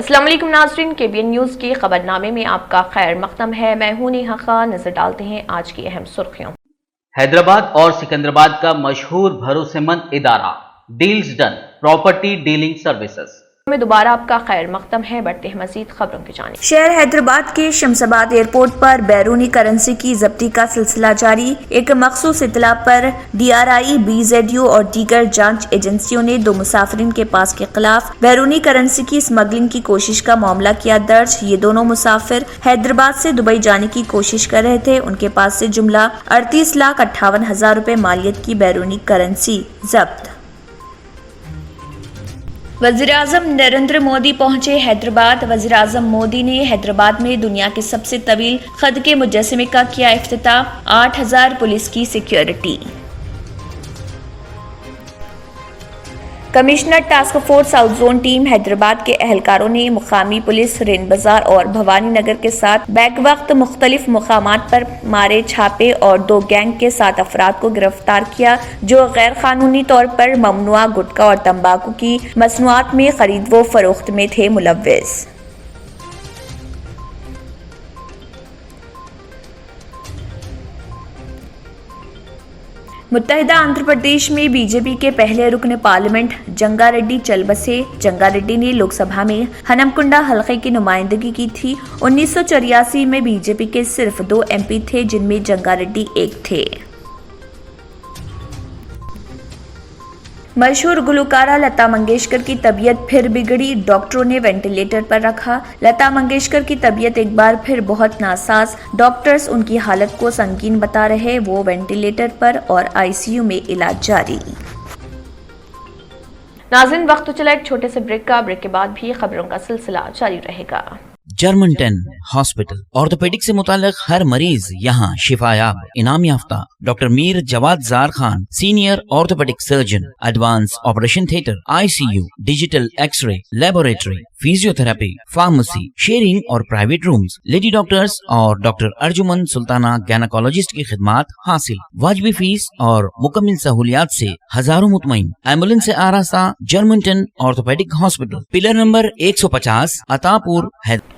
السلام علیکم ناظرین، KBN نیوز کی خبرنامے میں آپ کا خیر مقدم ہے۔ میں ہوں نیہا خان۔ نظر ڈالتے ہیں آج کی اہم سرخیوں۔ حیدرآباد اور سکندرآباد کا مشہور بھروسے مند ادارہ deals done property dealing services میں دوبارہ آپ کا خیر مقدم ہے۔ بڑھتے ہیں مزید خبروں کی جانب۔ شہر حیدرآباد کے شمس آباد ایئرپورٹ پر بیرونی کرنسی کی ضبطی کا سلسلہ جاری۔ ایک مخصوص اطلاع پر DRI، BZU اور دیگر جانچ ایجنسیوں نے 2 مسافرین کے پاس کے خلاف بیرونی کرنسی کی اسمگلنگ کی کوشش کا معاملہ کیا درج۔ یہ دونوں مسافر حیدرآباد سے دبئی جانے کی کوشش کر رہے تھے۔ ان کے پاس سے جملہ 38,58,000 روپے مالیت کی بیرونی کرنسی ضبط۔ وزیراعظم نریندر مودی پہنچے حیدرآباد۔ وزیراعظم مودی نے حیدرآباد میں دنیا کے سب سے طویل خط کے مجسمے کا کیا افتتاح۔ 8,000 پولیس کی security. Commissioner task force south zone team Hyderabad کے اہلکاروں نے مقامی پولیس، رین بازار اور بھوانی نگر کے ساتھ بیک وقت مختلف مقامات پر مارے چھاپے اور 2 گینگ کے 7 افراد کو گرفتار کیا جو غیر قانونی طور پر ممنوعہ گٹکا اور تمباکو کی مصنوعات میں خرید و فروخت میں تھے ملوث۔ متحدہ آندھرا پردیش میں BJP کے پہلے رکن پارلیمنٹ جنگا ریڈی چل بسے۔ جنگا ریڈی نے لوک سبھا میں ہنمکنڈا حلقے کی نمائندگی کی تھی۔ 1984 میں BJP کے صرف 2 MP تھے جن میں جنگا ریڈی ایک تھے۔ مشہور گلوکارہ لتا منگیشکر کی طبیعت پھر بگڑی، ڈاکٹروں نے وینٹیلیٹر پر رکھا۔ لتا منگیشکر کی طبیعت ایک بار پھر بہت ناساز، ڈاکٹرز ان کی حالت کو سنگین بتا رہے، وہ وینٹیلیٹر پر اور ICU میں علاج جاری۔ ناظرین، وقت تو چلا ایک چھوٹے سے بریک کا۔ بریک کے بعد بھی خبروں کا سلسلہ جاری رہے گا۔ جرمنٹن ہاسپٹل آرتھوپیڈک سے متعلق ہر مریض یہاں شفا یاب۔ انعام یافتہ ڈاکٹر میر جواد زار Khan, senior orthopaedic surgeon, advance operation theatre, ICU، digital X ray, laboratory, physio therapy, pharmacy, sharing اور پرائیویٹ رومز، لیڈی ڈاکٹرز اور ڈاکٹر ارجمن سلطانہ گینیکولوجسٹ کی خدمات حاصل۔ واجبی فیس اور مکمل سہولیات سے ہزاروں مطمئن۔ ایمبولینس سے آراستہ جرمنٹن آرتھوپیڈک ہاسپٹل، پلر نمبر 150، عطا پور، حیدرآباد۔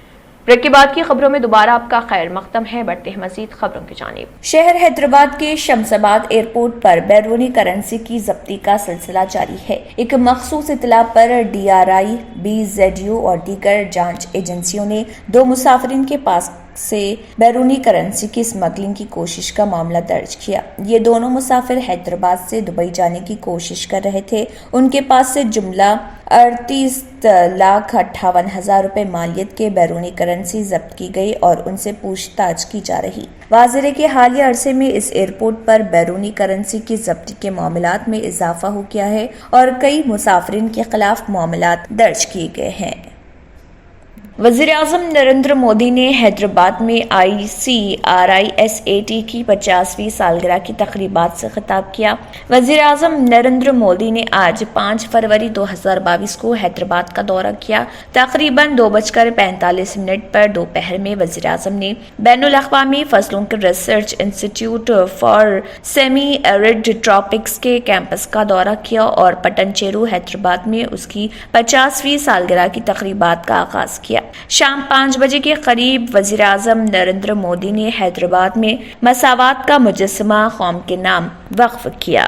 بریک کے بعد کی خبروں میں دوبارہ آپ کا خیر مقدم ہے۔ بڑھتے ہیں مزید خبروں کی جانب۔ شہر حیدرآباد کے شمس آباد ایئرپورٹ پر بیرونی کرنسی کی ضبطی کا سلسلہ جاری ہے۔ ایک مخصوص اطلاع پر DRI، BZU اور دیگر جانچ ایجنسیوں نے 2 مسافرین کے پاس سے بیرونی کرنسی کی اسمگلنگ کی کوشش کا معاملہ درج کیا۔ یہ دونوں مسافر حیدرآباد سے دبئی جانے کی کوشش کر رہے تھے۔ ان کے پاس سے جملہ 38,58,000 روپے مالیت کے بیرونی کرنسی ضبط کی گئی اور ان سے پوچھ تاچھ کی جا رہی۔ واضح ہے کہ حالیہ عرصے میں اس ایئرپورٹ پر بیرونی کرنسی کی ضبطی کے معاملات میں اضافہ ہو گیا ہے اور کئی مسافرین کے خلاف معاملات درج کیے گئے ہیں۔ وزیراعظم نریندر مودی نے حیدرآباد میں ICRISAT کی 50ویں سالگرہ کی تقریبات سے خطاب کیا۔ وزیراعظم نریندر مودی نے آج 5 فروری 2022 کو حیدرآباد کا دورہ کیا۔ تقریباً 2:45 پر دوپہر میں وزیراعظم نے بین الاقوامی فصلوں کے research institute for semi arid tropics کے کیمپس کا دورہ کیا اور پٹن چیرو حیدرآباد میں اس کی 50ویں سالگرہ کی تقریبات کا آغاز کیا۔ شام 5 بجے کے قریب وزیراعظم نریندر مودی نے حیدرآباد میں مساوات کا مجسمہ قوم کے نام وقف کیا۔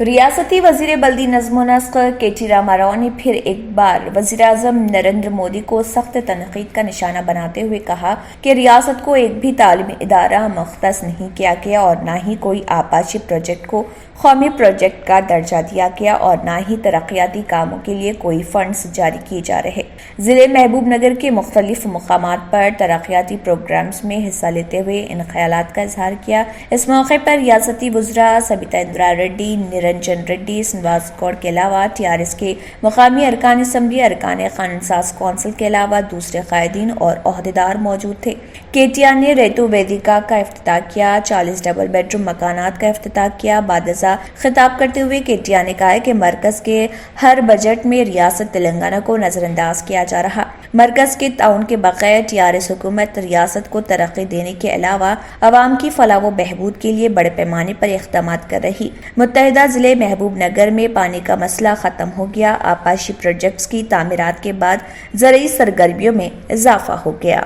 ریاستی وزیر بلدی نظم و نسق کے ٹی راما راؤ نے پھر ایک بار وزیراعظم نریندر مودی کو سخت تنقید کا نشانہ بناتے ہوئے کہا کہ ریاست کو ایک بھی تعلیمی ادارہ مختص نہیں کیا گیا اور نہ ہی کوئی آبپاشی پروجیکٹ کو قومی پروجیکٹ کا درجہ دیا گیا اور نہ ہی ترقیاتی کاموں کے لیے کوئی فنڈز جاری کیے جا رہے۔ ضلع محبوب نگر کے مختلف مقامات پر ترقیاتی پروگرامز میں حصہ لیتے ہوئے ان خیالات کا اظہار کیا۔ اس موقع پر ریاستی وزراء سبیتا اندرا ریڈی، نرنجن ریڈی، سنواس گوڑ کے علاوہ TRS کے مقامی ارکان اسمبلی، ارکان قانون ساز کونسل کے علاوہ دوسرے قائدین اور عہدیدار موجود تھے۔ KTR نے ریتو ویدیکا کا افتتاح کیا، 40 ڈبل بیڈ روم مکانات کا افتتاح کیا۔ بعد ازاں خطاب کرتے ہوئے KTR نے کہا کہ مرکز کے ہر بجٹ میں ریاست تلنگانہ کو نظر انداز کیا جا رہا۔ مرکز کے تعاون کے بغیر TRS حکومت ریاست کو ترقی دینے کے علاوہ عوام کی فلاح و بہبود کے لیے بڑے پیمانے پر اقدامات کر رہی۔ متحدہ ضلع محبوب نگر میں پانی کا مسئلہ ختم ہو گیا، آبپاشی پروجیکٹس کی تعمیرات کے بعد زرعی سرگرمیوں میں اضافہ ہو گیا۔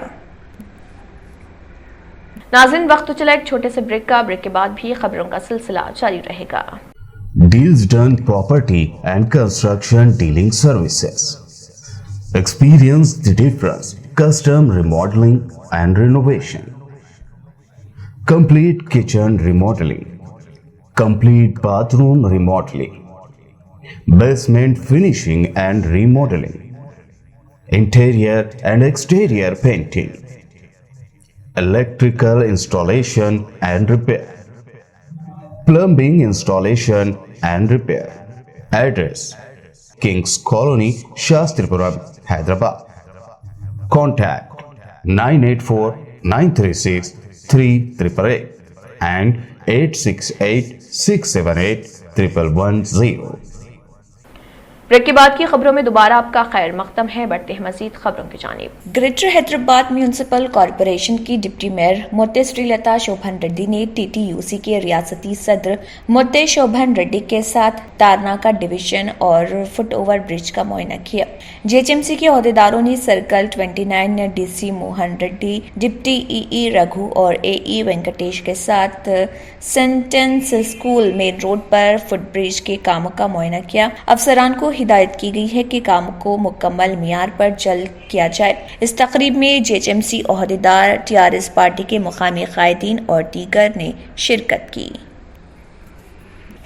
ناظرین وقت تو چلا ایک چھوٹے سے بریک کا، بریک کے بعد بھی خبروں کا سلسلہ جاری رہے گا۔ Deals Done Property and Construction Dealing Services. Experience the difference. Custom remodeling and renovation. Complete kitchen remodeling. Complete bathroom remodeling. Basement finishing and remodeling. Interior and exterior painting. Electrical installation and repair. Plumbing installation and repair. Address: Kings Colony, Shastripuram, Hyderabad. Contact 984-936-3888 and 868-678-1110. Break کے بعد کی خبروں میں دوبارہ آپ کا خیر مقدم ہے، بڑھتے ہیں مزید خبروں کی جانب۔ گریٹر حیدرآباد میونسپل کارپوریشن کی ڈپٹی میئر موتے سری لتا شوبھن ریڈی نے TTUC کے ریاستی صدر موتے شوبھن ریڈی کے ساتھ تارناکا ڈویژن اور فٹ اوور برج کا معائنہ کیا۔ GHMC کے عہدیداروں نے circle 29 DC Mohan Reddy, deputy EE Raghu اور AE وینکٹیش کے ساتھ سینٹنس اسکول مین روڈ پر فٹ برج کے کاموں کا معائنہ کیا۔ افسران کو ہدایت کی گئی ہے کہ کام کو مکمل معیار پر جلد کیا جائے۔ اس تقریب میں GHMC عہدیدار، TRS پارٹی کے مقامی قائدین اور دیگر نے شرکت کی۔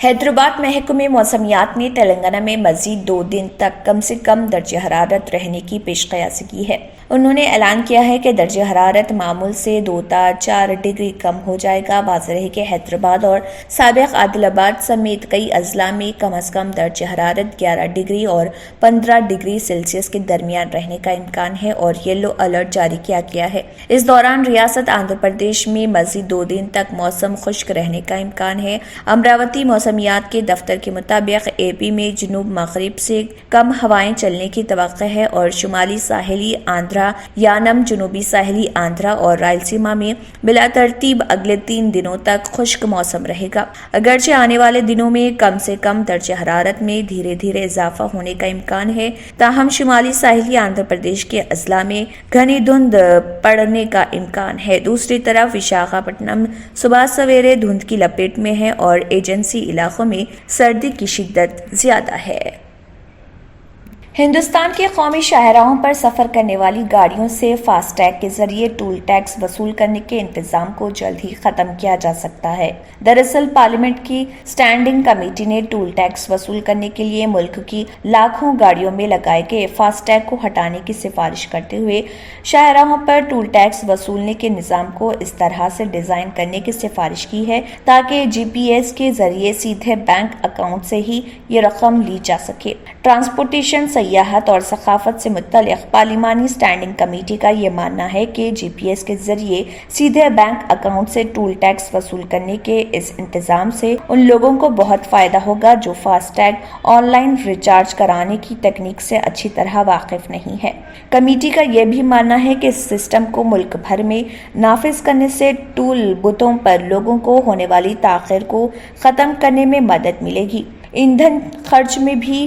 حیدرآباد محکمہ موسمیات نے تلنگانہ میں مزید 2 دن تک کم سے کم درجہ حرارت رہنے کی پیش قیاسی کی ہے۔ انہوں نے اعلان کیا ہے کہ درجہ حرارت معمول سے 2 تا 4 ڈگری کم ہو جائے گا۔ واضح ہے کہ حیدرآباد اور سابق عادل آباد سمیت کئی اضلاع میں کم از کم درجہ حرارت 11 ڈگری اور 15 ڈگری سیلسیس کے درمیان رہنے کا امکان ہے اور یلو الرٹ جاری کیا گیا ہے۔ اس دوران ریاست آندھرا پردیش میں مزید 2 دن تک موسم خشک رہنے کا امکان ہے۔ امراوتی موسمیات کے دفتر کے مطابق AP میں جنوب مغرب سے کم ہوائیں چلنے کی توقع ہے اور شمالی ساحلی آندھرا، یانم، جنوبی ساحلی آندھرا اور رائلسیما میں بلا ترتیب اگلے 3 دنوں تک خشک موسم رہے گا۔ اگرچہ آنے والے دنوں میں کم سے کم درجہ حرارت میں دھیرے دھیرے اضافہ ہونے کا امکان ہے، تاہم شمالی ساحلی آندھرا پردیش کے اضلاع میں گھنی دھند پڑنے کا امکان ہے۔ دوسری طرف وشاکھاپٹنم صبح سویرے دھند کی لپیٹ میں ہے اور ایجنسی علاقوں میں سردی کی شدت زیادہ ہے۔ ہندوستان کے قومی شاہراہوں پر سفر کرنے والی گاڑیوں سے فاسٹ ٹیگ کے ذریعے ٹول ٹیکس وصول کرنے کے انتظام کو جلد ہی ختم کیا جا سکتا ہے۔ دراصل پارلیمنٹ کی اسٹینڈنگ کمیٹی نے ٹول ٹیکس وصول کرنے کے لیے ملک کی لاکھوں گاڑیوں میں لگائے گئے فاسٹ ٹیگ کو ہٹانے کی سفارش کرتے ہوئے شاہراہوں پر ٹول ٹیکس وصولنے کے نظام کو اس طرح سے ڈیزائن کرنے کی سفارش کی ہے تاکہ GPS کے ذریعے سیدھے بینک اکاؤنٹ سے ہی یہ رقم لی جا سکے۔ ٹرانسپورٹیشن، سیاحت اور ثقافت سے متعلق پارلیمانی اسٹینڈنگ کمیٹی کا یہ ماننا ہے کہ GPS کے ذریعے سیدھے بینک اکاؤنٹ سے ٹول ٹیکس وصول کرنے کے اس انتظام سے ان لوگوں کو بہت فائدہ ہوگا جو fast tag on line recharge کرانے کی تکنیک سے اچھی طرح واقف نہیں ہے۔ کمیٹی کا یہ بھی ماننا ہے کہ اس سسٹم کو ملک بھر میں نافذ کرنے سے ٹول بوتھوں پر لوگوں کو ہونے والی تاخیر کو ختم کرنے میں مدد ملے گی، ایندھن خرچ میں بھی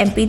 MP